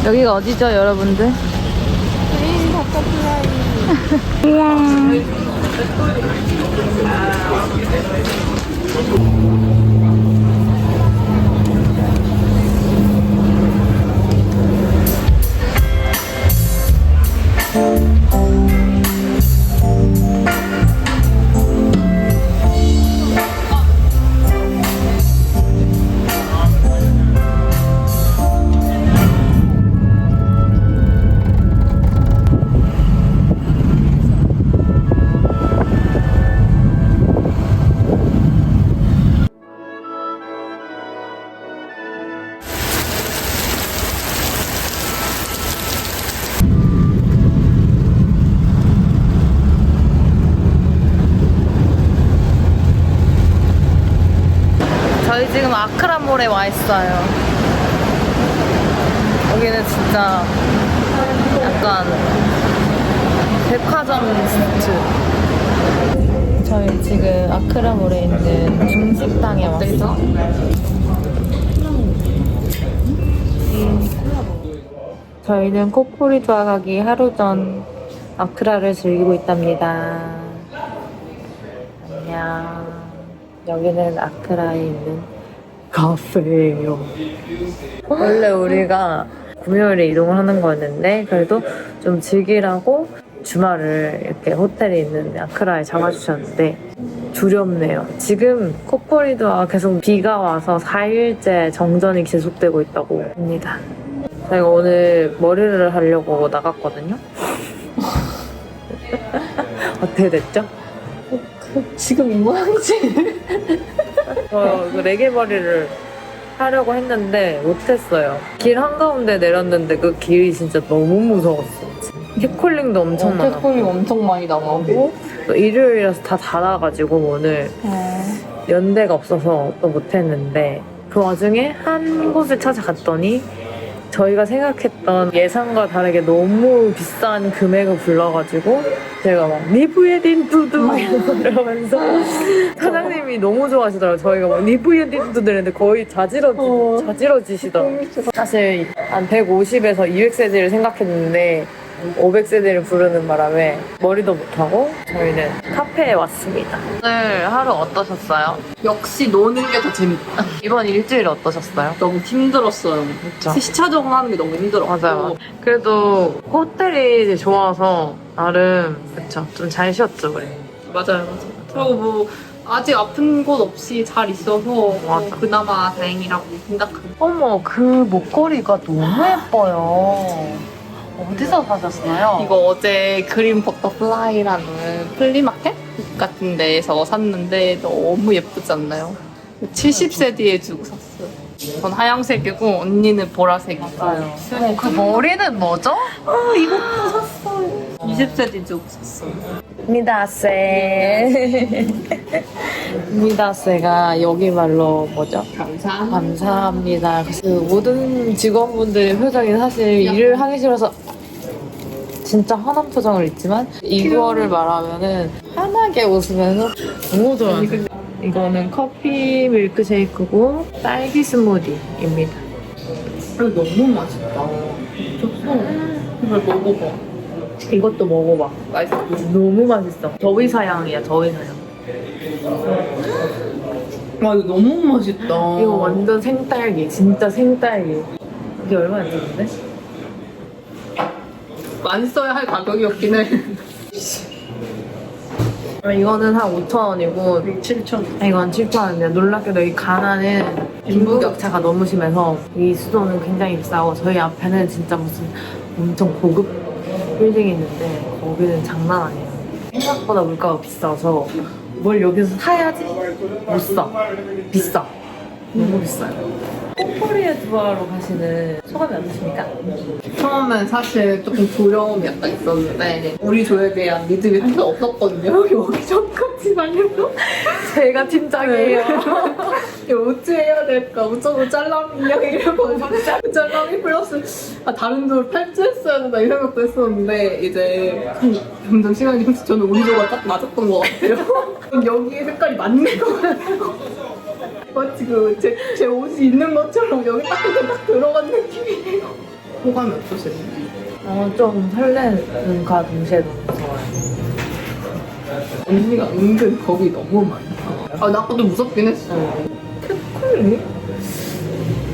여기가 어디죠, 여러분들? 그린 버터플라이. 우와. 저희 지금 아크라몰에 와 있어요. 여기는 진짜 약간 백화점 스트. 저희 지금 아크라몰에 있는 중식당에 왔어요. 저희는 코코리조아 가기 하루 전 아크라를 즐기고 있답니다. 안녕. 여기는 아크라에 있는 카페예요. 원래 우리가 금요일에 이동을 하는 거였는데 그래도 좀 즐기라고 주말을 이렇게 호텔에 있는 아크라에 잡아주셨는데 두렵네요. 지금 코코리도가 계속 비가 와서 4일째 정전이 계속되고 있다고 합니다. 저희가 오늘 머리를 하려고 나갔거든요. 어떻게 됐죠? 지금 이 모양이지? 저 레게 머리를 하려고 했는데 못했어요. 길 한가운데 내렸는데 그 길이 진짜 너무 무서웠어. 캣콜링도 엄청 많았고 캣콜링 엄청 많이 나가고 또 일요일이라서 다 닫아가지고 오늘 연대가 없어서 또 못했는데 그 와중에 한 곳을 찾아갔더니 저희가 생각했던 예상과 다르게 너무 비싼 금액을 불러가지고 제가 막 니부예딘 두두 이러면서 사장님이 너무 좋아하시더라고요. 저희가 막 니부예딘 두두 이랬는데 거의 자지러지시더라고요. 사실 한 150에서 200세대를 생각했는데 500세대를 부르는 바람에 머리도 못하고 저희는 카페에 왔습니다. 오늘 하루 어떠셨어요? 역시 노는 게 더 재밌다. 이번 일주일 어떠셨어요? 너무 힘들었어요. 그쵸? 시차 적응하는 게 너무 힘들었고 맞아요. 그래도 호텔이 좋아서 나름 그쵸 좀 잘 쉬었죠 우리. 맞아요. 그리고 뭐 아직 아픈 곳 없이 잘 있어서 맞아. 그나마 다행이라고 생각합니다. 어머 그 목걸이가 너무 예뻐요. 어디서 사셨어요? 이거 어제 그린 버터플라이라는 플리마켓 같은 데에서 샀는데 너무 예쁘지 않나요? 70세디에 주고 샀어요. 전 하얀색이고 언니는 보라색이어요. 그 머리는 뭐죠? 이것도 샀어요. 20세디 주고 샀어요. 미다세. 미다세가 여기 말로 뭐죠? 감사합니다. 그 모든 직원분들의 표정이 사실 일을 하기 싫어서 진짜 화난 표정을 있지만 이거를 말하면은 환하게 웃으면서 너무 좋아요. 이거는 커피 밀크쉐이크고 딸기 스무디입니다. 너무 맛있다. 미쳤어. 이걸 먹어봐. 이것도 먹어봐. 맛있어. 너무 맛있어. 저위사향이야, 저위사향. 아 이거 너무 맛있다. 이거 완전 생딸기, 진짜 생딸기. 이게 얼마 안 되는데? 많이 써야 할 가격이었긴 해. 이거는 한 5,000원이고 7,000원. 이건 7,000원이야. 놀랍게도 이 가나는 빈부격차가 너무 심해서 이 수도는 굉장히 비싸고 저희 앞에는 진짜 무슨 엄청 고급 빌딩이 있는데 거기는 장난 아니에요. 생각보다 물가가 비싸서 뭘 여기서 사야지 못 사. 비싸. 너무 비싸요. 코코리아 두아로 가시는 소감이 어떠십니까? 처음엔 사실 조금 두려움이 약간 있었는데 우리 조에 대한 믿음이 사실 없었거든요. 여기 저까지 말려서 제가 팀장이에요. 이거 어찌해야 될까? 어쩌고 짤랑이냐 이러고 짤랑이 플러스 다른 돌 팔찌했어야 된다 이 생각도 했었는데 이제 점점 시간이 흐르면서 저는 우리 조가 딱 맞았던 것 같아요. 여기에 색깔이 맞는 것 같아요. 마치 제 옷이 있는 것처럼 여기 딱 들어간 느낌이에요. 호감이 어떠세요? 좀 설레는가 동시에 너무 무서워요. 언니가 은근 겁이 너무 많다. 나 아까도 무섭긴 했어. 캣콜리?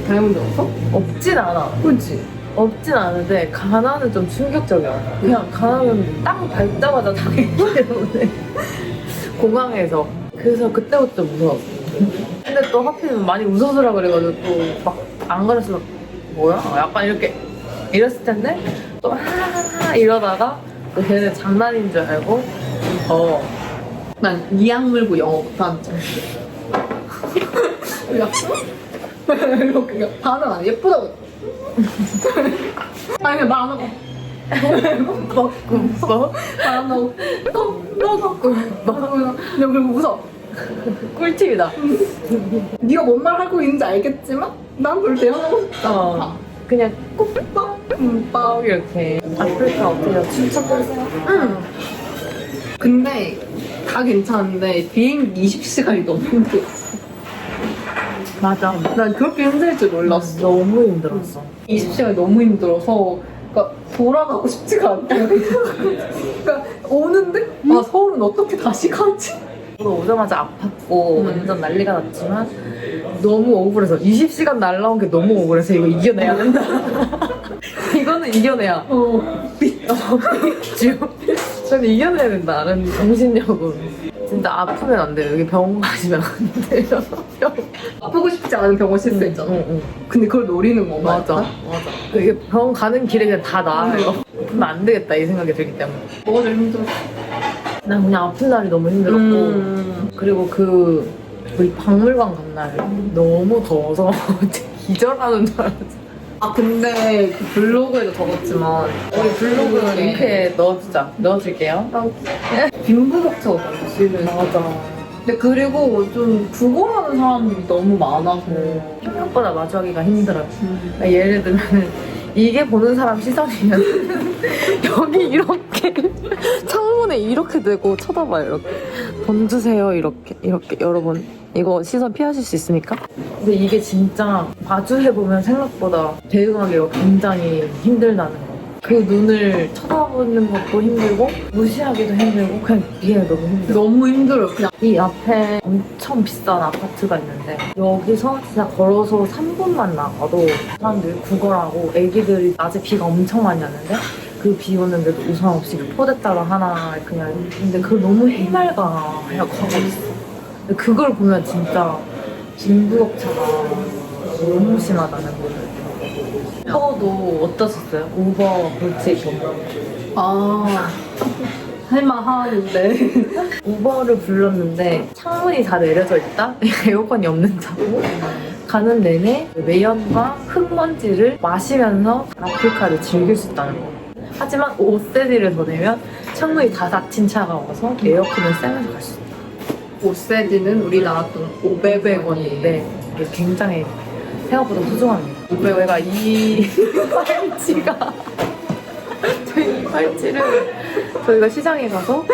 다이아몬드 없어? 없진 않아. 그치? 없진 않은데 가나는 좀 충격적이야. 그냥 가나는 땅 밟자마자 당했기 때문에 공항에서. 그래서 그때부터 무서웠어. 근데 또 하필 많이 웃어서라 그래가지고 또 막 안 그랬으면 뭐야? 약간 이렇게 이랬을 텐데 또 하하하 이러다가 또 걔네 장난인 줄 알고 난 이악 물고 영어 못하는 줄 알았어. 이렇게 반응 안 해. 예쁘다고. 아니 그냥 말 안 하고. 먹고 말 안 하고. 그냥 그리고 웃어. 꿀팁이다. 네가 뭔 말 하고 있는지 알겠지만 난 별 대화하고 싶다. 그냥 꾹빵 이렇게. 아프리카 어때요? 추천해주세요. 응. 근데 다 괜찮은데 비행기 20시간이 너무 힘들어. 맞아. 난 그렇게 힘들 줄 몰랐어. 너무 힘들었어. 20시간이 너무 힘들어서 그러니까 돌아가고 싶지가 않다. 그러니까 오는데 서울은 어떻게 다시 가지? 저도 오자마자 아팠고 완전 난리가 났지만 너무 억울해서 20시간 날라온 게 너무 억울해서 이거 이겨내야 된다. 이거는 이겨내야. 지금 저는 이겨내야 된다. 라는 정신력으로. 진짜 아프면 안 돼요. 여기 병원 가시면 안 돼요. 아프고 싶지 않은 병원 실수했잖아. 근데 그걸 노리는 건가? 맞아. 이게 병원 가는 길에 그냥 다 나아요. 아프면 안 되겠다 이 생각이 들기 때문에. 뭐가 제일 힘들었어? 난 그냥 아픈 날이 너무 힘들었고 그리고 우리 박물관 간 날 너무 더워서 기절하는 줄 알았어. 근데 그 블로그에도 적었지만 우리 블로그 링크에 넣어줄게요. 빈부격차가 너무 심해서. 맞아. 근데 그리고 좀 구걸하는 사람들이 너무 많아서 생각보다 마주하기가 힘들어요. 그러니까 예를 들면 이게 보는 사람 시선이면 여기 이렇게 창문에 이렇게 대고 쳐다봐요. 이렇게 돈 주세요. 이렇게 여러분 이거 시선 피하실 수 있습니까? 근데 이게 진짜 마주해보면 생각보다 대응하기가 굉장히 힘들다는 거. 그 눈을 쳐다보는 것도 힘들고 무시하기도 힘들고 그냥 이게 너무 힘들어. 너무 힘들어요. 그냥 이 앞에 엄청 비싼 아파트가 있는데 여기서 진짜 걸어서 3분만 나가도 사람들이 구걸하고 애기들이 낮에 비가 엄청 많이 왔는데 그 비 오는데도 우산 없이 포대따라 하나 그냥 근데 그걸 너무 해맑아 하고 가고 있어. 근데 그걸 보면 진짜 빈부격차가 너무 심하다는 거예요. 샤워도 어떠셨어요? 우버 볼트 할만하는데 우버를 불렀는데 창문이 다 내려져 있다? 에어컨이 없는 차고 가는 내내 매연과 흙먼지를 마시면서 아프리카를 즐길 수 있다는 거. 하지만 5세디를 더 내면 창문이 다 닫힌 차가 와서 에어컨을 쐬면서 갈 수 있다. 5세디는 우리나라 돈 500원인데 이게 굉장히 생각보다 소중합니다. 500원가 이 팔찌가 저희 이 팔찌를 저희가 시장에 가서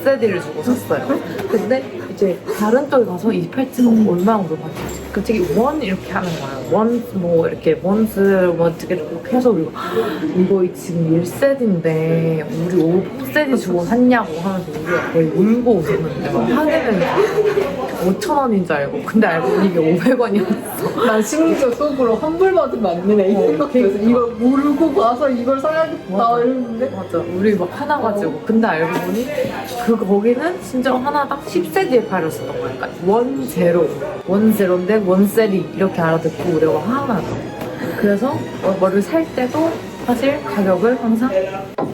5세디를 주고 샀어요. 근데 이제 다른 쪽에 가서 이 팔찌가 얼마나 물어봤지? 갑자기 원 이렇게 하는 거예요. 원 뭐 이렇게 원스 뭐 어떻게 이렇게 해서 우리가 이거 지금 1세디인데 우리 5세디 주고 샀냐고 하면서 우리가 거의 울고 웃었는데 막 하게는 5,000원인 줄 알고 근데 알고 보니 이게 500원이었어. 난 심지어 속으로 환불 받으면 안 되네 이 생각해서 이걸 모르고 봐서 이걸 사야겠다 이랬는데 맞아. 우리 막 화나가지고. 근데 알고 보니 거기는 심지어 하나당 10세디에 팔았었던 거야. 그러니까 원제로인데 원세리 이렇게 알아듣고 우리가 화가 나더라고. 그래서 뭐를 살 때도 사실 가격을 항상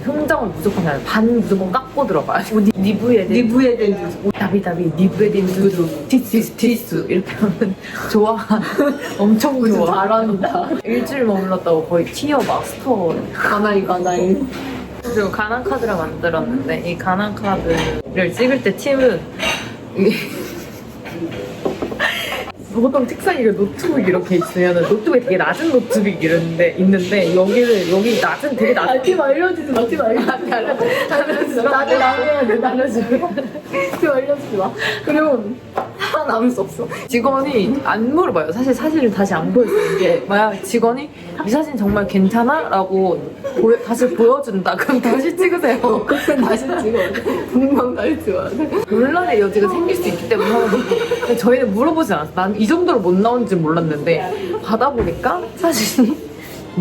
흥정을 무조건 해야 돼. 반 무조건 깎고 들어가야 돼. 니부에 된 다비다비 니부에 된 두두 티스 이렇게 하면 좋아. 엄청 좋아. 잘한다. 일주일 머물렀다고 거의 티어 마스터. 가나이 그리고 가난 카드를 만들었는데 이 가난 카드를 찍을 때 팀은 보통 책상에 노트북 이렇게 있으면 노트북이 되게 낮은 노트북이 있는데 여기 낮은 되게 낮은 팀 알려주지 마. 팀 알려주지 마. 나한테 나눠야 돼. 알려줘. 팀 알려주지 마. 그리고 살아남을 수 없어. 직원이 안 물어봐요. 사실은 다시 안 보여주는 게 만약 직원이 이 사진 정말 괜찮아? 라고 다시 보여준다. 그럼 다시 찍으세요. 그땐 다시 찍어야 돼. 금방 다시 찍어야 돼. 논란의 여지가 생길 수 있기 때문에 하는 거고. 근데 저희는 물어보지 않았어. 난 이 정도로 못 나온지 몰랐는데 받아보니까 사진이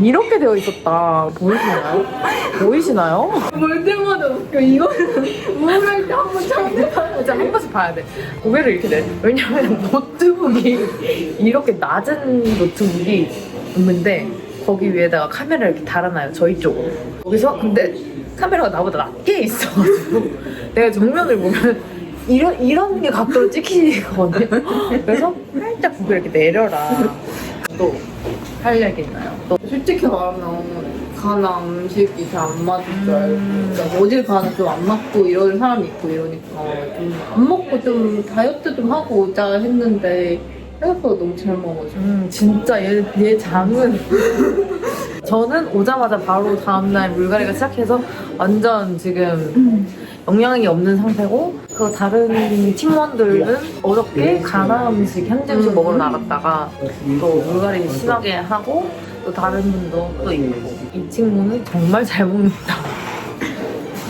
이렇게 되어 있었다. 보이시나요? 볼 때마다 웃겨. 이거는 뭐랄 때 한번 참내봐야 진짜 한 번씩 봐야 돼. 고개를 이렇게 내. 왜냐면 노트북이 이렇게 낮은 노트북이 있는데 거기 위에다가 카메라를 이렇게 달아놔요. 저희 쪽으로. 거기서 근데 카메라가 나보다 낮게 있어가지고 내가 정면을 보면 이런 게 각도로 찍히거든요. 그래서 살짝 고개를 이렇게 내려라. 또 할 얘기 있나요? 또 솔직히 말하면 가나 음식이 잘 안 맞을 줄 알고 그러니까 어딜 가나 좀 안 맞고 이런 사람이 있고 이러니까 좀 안 먹고 좀 다이어트 좀 하고 오자 했는데 생각보다 너무 잘 먹어서 진짜 얘 장은 저는 오자마자 바로 다음날 물갈이가 시작해서 완전 지금 영양이 없는 상태고 그 다른 팀원들은 어저께 가나 음식 현지 음식 먹으러 나갔다가 또 물갈이 심하게 하고 또 다른 분도 또 있고 이 친구는 정말 잘 먹는다.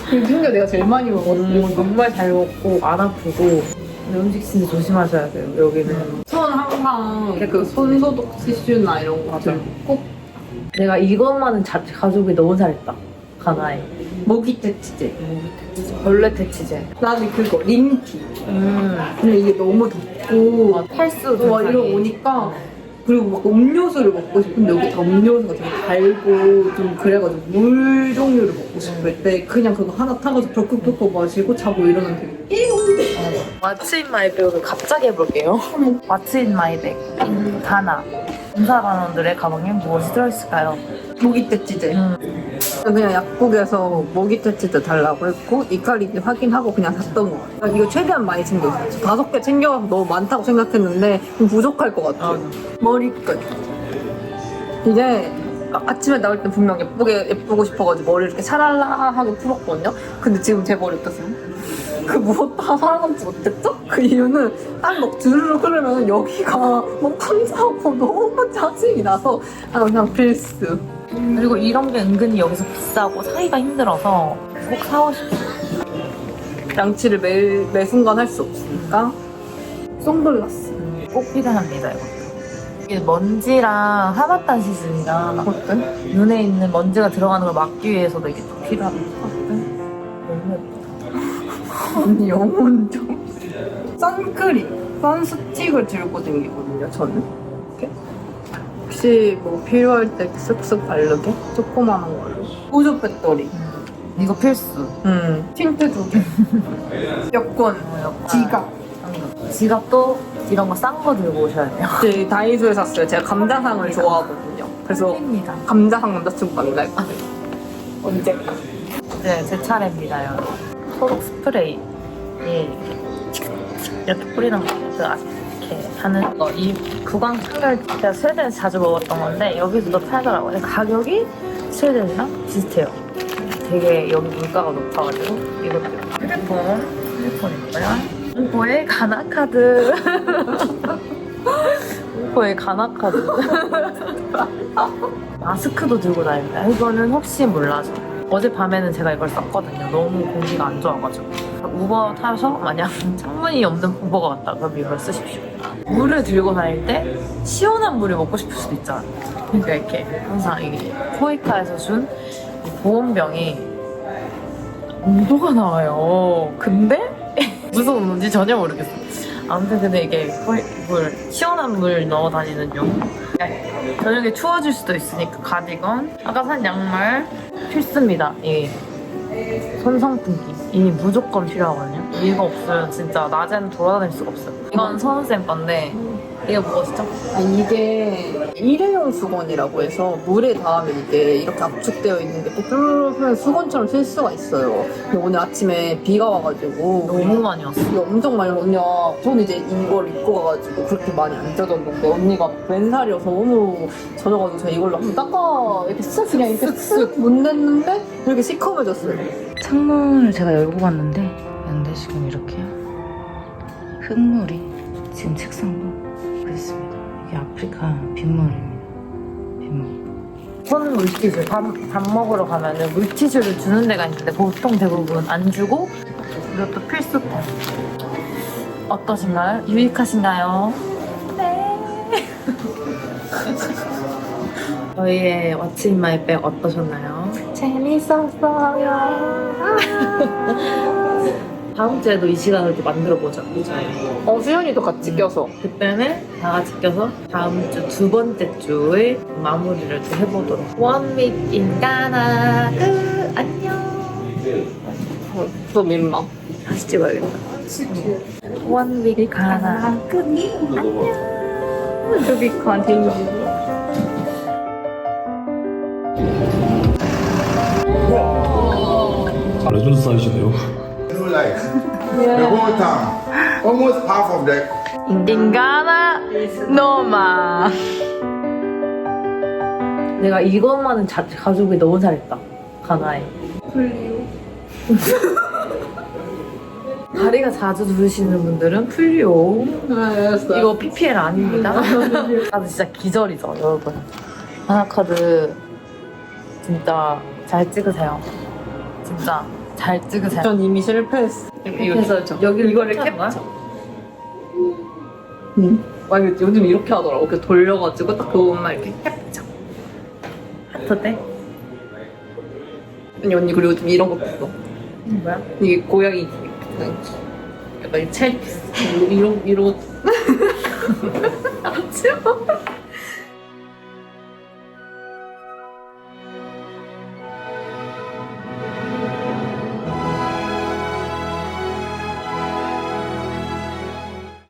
그 중에 내가 제일 많이 먹었어. 정말 잘 먹고 안 아프고 근데 음식 진짜 조심하셔야 돼요. 여기는 손 항상 그 손소독 티슈나 이런 거 꼭 내가 이것만은 가족이 너무 잘했다. 가나에 모기 퇴치제. 벌레 퇴치제. 나는 그거 링티. 근데 이게 너무 덥고 탈수 와 이러고 오니까 그리고 막 음료수를 먹고 싶은데 여기 다 음료수가 좀 달고 좀 그래가지고 물 종류를 먹고 싶을 때 그냥 그거 하나 타가지고 벽국벽국 마시고 자고 일어나면 되게 깨운데 What's in my bag을 갑자기 해볼게요. What's in my bag? 가나. 군사관원들의 가방에 무엇이 들어있을까요? 모기 퇴치제. 그냥 약국에서 모기 퇴치제 달라고 했고 이칼리지 확인하고 그냥 샀던 거 같아요. 이거 최대한 많이 챙겼어요. 5개 챙겨가서 너무 많다고 생각했는데 좀 부족할 것 같아요. 머리끝. 이제 아침에 나올 때 분명 예쁘고 싶어가지고 머리를 이렇게 샤랄라하게 풀었거든요. 근데 지금 제 머리 어떠세요? 그 무엇도 살아남지 못했죠? 그 이유는 딱 막 주르륵 흐르면 여기가 너무 탐사하고 너무 짜증이 나서 그냥 필수. 그리고 이런 게 은근히 여기서 비싸고 사기가 힘들어서 꼭 사고 싶어요. 양치를 매 순간 할 수 없으니까 선글라스 꼭 필요합니다, 이거. 이게 먼지랑 하마탄 시즌이랑 어때? 눈에 있는 먼지가 들어가는 걸 막기 위해서도 이게 또 필요합니다. 너무 예쁘다. 언니 영혼적 선크림, 선스틱을 들고 다니거든요 저는 이렇게 혹시 뭐 필요할 때 쓱쓱 바르게 조그마한 걸로 보조 배터리 이거 필수. 틴트 2개 여권, 지갑 지갑도 이런 거 싼 거 들고 오셔야 돼요. 제 다이소에 샀어요. 제가 감자상을 좋아하거든요. 그래서 입니다. 감자상 남자친구 만날 거예요. 언제까? 네, 제 차례입니다, 여러분. 소독 스프레이. 예, 이렇게 뿌리는 거. 이렇게 하는 거. 이 구강 청결 제가 스웨덴에서 자주 먹었던 건데 여기서도 팔더라고요. 근데 가격이 스웨덴이랑 비슷해요. 되게 여기 물가가 높아가지고 이것도 휴대폰 있고요. 공포의 가나카드. 공포의 가나카드. 마스크도 들고 다닙니다. 이거는 혹시 몰라서. 어젯밤에는 제가 이걸 썼거든요. 너무 공기가 안 좋아가지고. 우버 타서 만약 창문이 없는 우버가 왔다 그럼 이걸 쓰십시오. 물을 들고 다닐 때 시원한 물이 먹고 싶을 수도 있잖아요. 그러니까 이렇게 항상 이게 코이카에서 준 보온병이 온도가 나와요. 근데 무슨 온도인지 전혀 모르겠어. 아무튼 근데 이게 시원한 물 넣어 다니는 용. 저녁에 추워질 수도 있으니까 가디건. 아까 산 양말 필수입니다. 이 손선풍기. 이 무조건 필요하거든요. 이거 없으면 진짜 낮에는 돌아다닐 수가 없어요. 이건 선우쌤 건데 이거 무엇이죠? 이게 일회용 수건이라고 해서 물에 닿으면 이게 이렇게 압축되어 있는 게 또 뾰루뾰루 수건처럼 쓸 수가 있어요. 근데 오늘 아침에 비가 와가지고 너무 많이 왔어. 이게 엄청 많이 언니가 저는 이제 이걸 입고 가가지고 그렇게 많이 안 젖었는데 언니가 맨살이어서 너무 젖어가지고 제가 이걸로 한번 닦아 이렇게 쓱 그냥 이렇게 쓱 못 냈는데 이렇게 시커매졌어요. 창문을 제가 열고 봤는데 근데 지금 이렇게 흙물이 지금 책상도 그랬습니다. 이게 아프리카 빗물입니다. 빗물. 손 물티슈 밥 먹으러 가면은 물티슈를 주는 데가 있는데 보통 대부분 안 주고 이것도 필수템. 어떠신가요? 유익하신가요? 네. 저희의 What's in my bag 어떠셨나요? 재밌었어요. 다음 주에도 이 시간을 또 만들어보자. 수현이도 같이 껴서. 그때는 다 같이 껴서 다음 주 두 번째 주의 마무리를 또 해보도록. One week in Ghana. 안녕. 또 민망. 다시 찍어야겠다. One week Ghana. 안녕. To be continued. 레전드 사이즈네요. No light. The whole town. Almost half of the In Ghana, no ma. 내가 이것만은 가지고 너무 잘했다. 가나에. 다리가 자주 부으시는 분들은 풀리오. 알았어. 이거 PPL 아닙니다. 나도 진짜 기절이죠, 여러분. 하나카드 진짜 잘 찍으세요. 진짜 잘 찍으세요. 전 이미 실패했어. 그래서 여기 이거를 캡처. 와, 이거 요즘 이렇게 하더라고. 이렇게 돌려가지고 딱 그 부분만 이렇게 캡처. 하트 때? 아니, 언니, 그리고 요즘 이런 것도 있어. 뭐야? 이게 고양이. 약간 이 첼, 이런. 알았지?